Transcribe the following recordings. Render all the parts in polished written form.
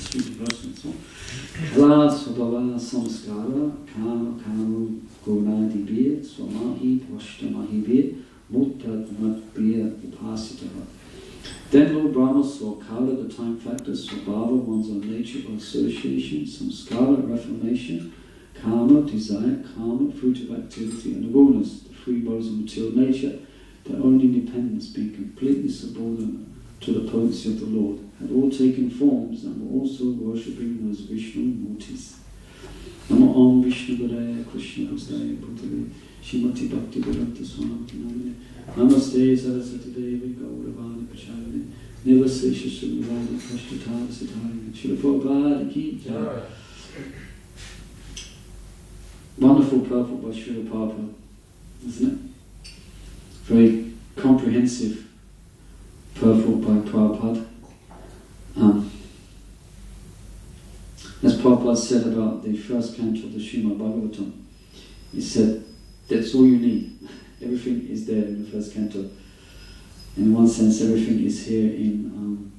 Kala Swabhava Samskara Kama Kamu Gunadibir Swamahi Vashtamahi Mutta Matbir Upasitava. Then Lord Brahma saw Kala, the time factor, Swabhava, one's own nature or association, Samskara, reformation, Karma, desire, karma, fruit of activity, and awareness, the three modes of material nature, their own independence, being completely subordinate to the potency of the Lord, had all taken forms and were also worshipping those Vishnu Murtis. Namo Om Vishnu Padaya Krishna Hustaya Putale Shrimati Bhakti Vedanta Swami Namine Namaste Saraswati Devi Gauravani Pachavane Nivase Shishrimivani Kashtata Siddhari Srila Prabhupada Ki Jai. Wonderful purport by Srila Prabhupada, isn't it? Very comprehensive purport by Prabhupada. As Prabhupada said about the first canto of the Srimad Bhagavatam, he said, that's all you need. Everything is there in the first canto. In one sense, everything is here in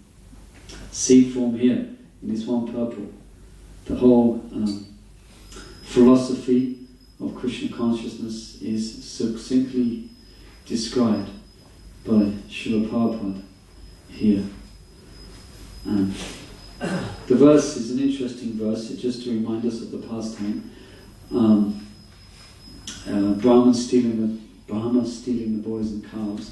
seed form here, in this one purport. The whole philosophy of Krishna consciousness is succinctly described by Srila Prabhupada here. The verse is an interesting verse, just to remind us of the pastime. Brahma stealing the boys and calves.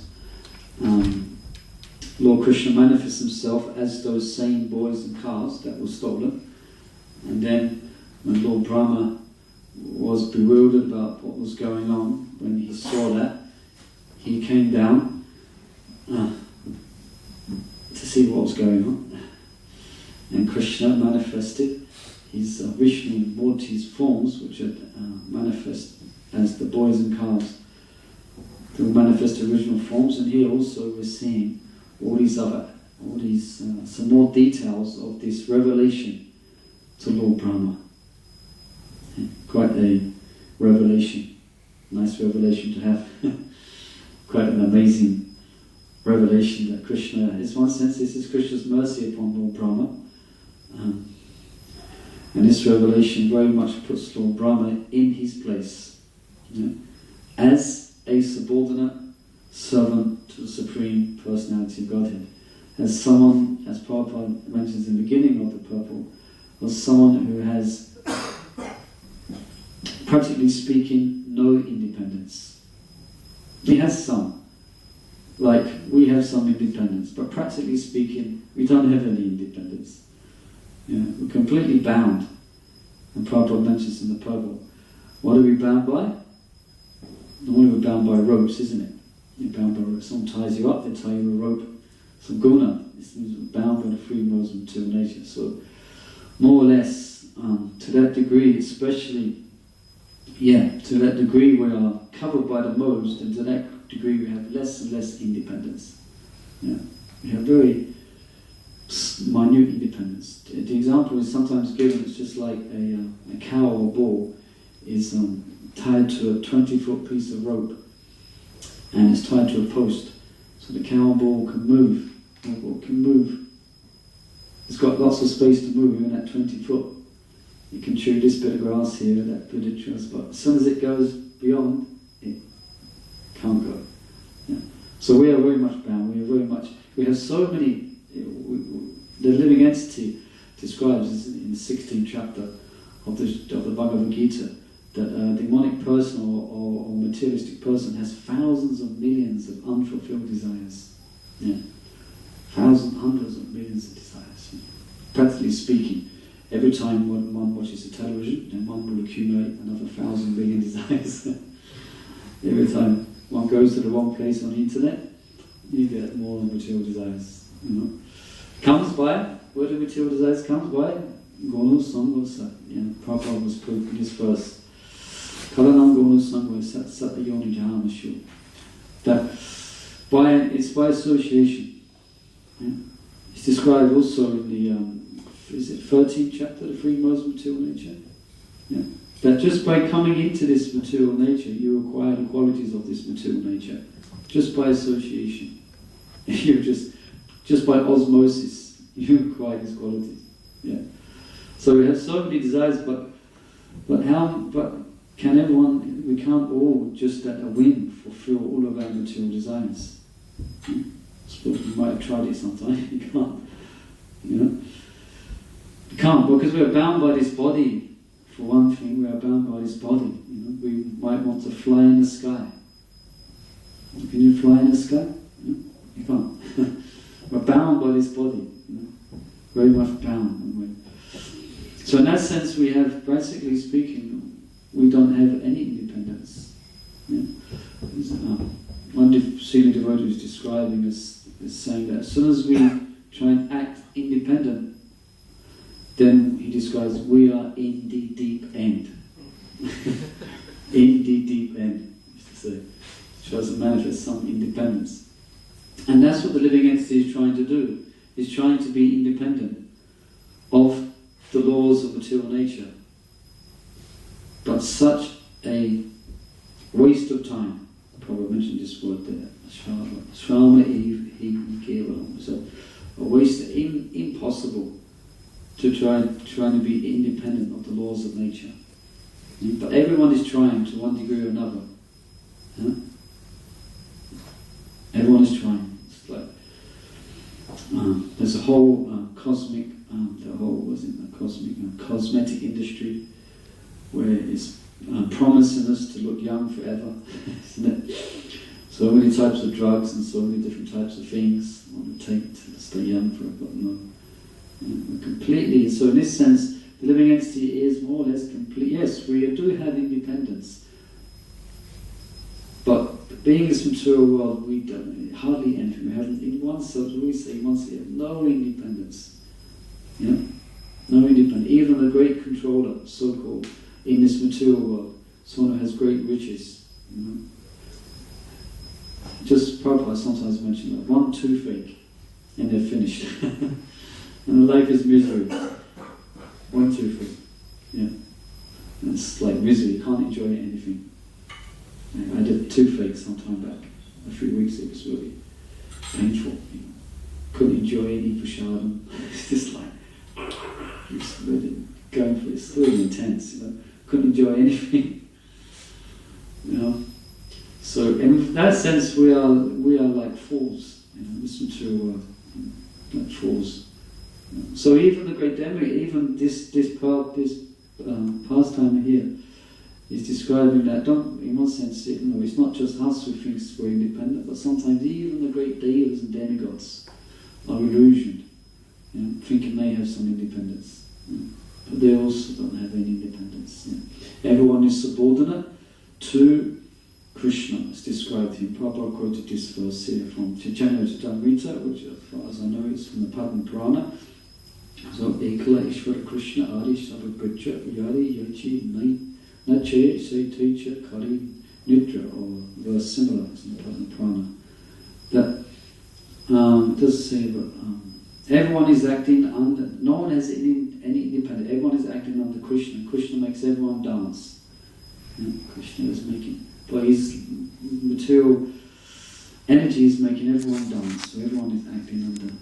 Lord Krishna manifests himself as those same boys and calves that were stolen. And then when Lord Brahma was bewildered about what was going on, when he saw that, he came down to see what was going on. And Krishna manifested his Vishnu Murti's forms, which are manifest as the boys and calves. They will manifest original forms, and here also we're seeing some more details of this revelation to Lord Brahma. Quite a revelation, nice revelation to have. Quite an amazing revelation that Krishna, in one sense, this is Krishna's mercy upon Lord Brahma. And this revelation very much puts Lord Brahma in his place, as a subordinate servant to the Supreme Personality of Godhead. As someone, as Prabhupada mentions in the beginning of the purport, was someone who has, practically speaking, no independence. He has some, like we have some independence, but practically speaking, we don't have any independence. We're completely bound. And Prabhupada mentions in the purport, what are we bound by? Normally we're bound by ropes, isn't it? You're bound by ropes. Someone ties you up, they tie you a rope. Some guna, this means we're bound by the three modes of material nature. So, more or less, to that degree, especially, to that degree we are covered by the modes, and to that degree we have less and less independence. We have very minute independence. The example is sometimes given, it's just like a cow or bull is tied to a 20-foot piece of rope, and it's tied to a post. So the cow or bull can move. The bull can move. It's got lots of space to move in that 20 foot. You can chew this bit of grass here, that bit of grass, but as soon as it goes beyond, it can't go. So we are very much bound. We have so many. The living entity describes in the 16th chapter of the Bhagavad Gita that a demonic person or materialistic person has thousands of millions of unfulfilled desires. Hundreds of millions of desires. Practically speaking, every time one watches the television, then one will accumulate another 1,000 million desires. Every time one goes to the wrong place on the internet, you get more material desires. Comes by, where do material desires comes by? Gonu Sangha Sat. Prabhupada was proved in this verse. Kalanam Gonu Sangha Sat Satayoni Jahamashu. That it's by association. It's described also in the 13th chapter, the three modes of material nature. That just by coming into this material nature, you acquire the qualities of this material nature. Just by association. You just by osmosis, you acquire these qualities. Yeah. So we have so many desires, but can everyone? We can't all just at a whim fulfill all of our material desires. You might have tried it sometime. You can't. You can't, because we are bound by this body. For one thing, we are bound by this body. We might want to fly in the sky. Can you fly in the sky? You can't. We're bound by this body. Very much bound. So in that sense, we have, basically speaking, we don't have any independence. One senior devotee is describing us as saying that as soon as we try and act independent, then he describes we are in the deep end. In the deep end, he used to say. Tries to manifest some independence. And that's what the living entity is trying to do. Is trying to be independent of the laws of material nature. But such a waste of time. Prabhupada mentioned this word there. Shrama eve. So a waste, impossible to trying to be independent of the laws of nature. But everyone is trying to one degree or another. Everyone is trying. It's like there's a whole cosmic, cosmetic industry where it's promising us to look young forever, isn't it? So many types of drugs and so many different types of things I want to take to stay young forever. No. Completely. So in this sense, the living entity is more or less complete. Yes, we do have independence, but being in this material world, we don't hardly anything. We have in one sense, we say once we have no independence. No independence. Even the great controller, so-called, in this material world, someone who has great riches. Just Prabhupada sometimes mention that one toothache, and they're finished. And life is misery. One toothache. And it's like misery, you can't enjoy anything. I did a toothache some time back, a few weeks ago. It was really painful. Couldn't enjoy any prasadam. It's just like, it's really going for it. It's really intense. Couldn't enjoy anything. So in that sense, we are like fools. This material world, like fools. So even the great demigod, even this pastime here, is describing that. In one sense, it's not just us who thinks we're independent, but sometimes even the great devas and demigods are illusioned, thinking they have some independence, but they also don't have any independence. Everyone is subordinate to Krishna. It's described here. Prabhupada quoted this verse here from Chaitanya Charitamrita, which, as far as I know, is from the Padma Purana. So, Ekala Ishvara Krishna Adi Sabhagajya Yari Yachi Nache Se Techa Kari Nidra, or verse similar in the Padma Purana. That it does say that everyone is acting under, no one has any independence, everyone is acting under Krishna. Krishna makes everyone dance. Krishna is making, but his material energy is making everyone dance, so everyone is acting under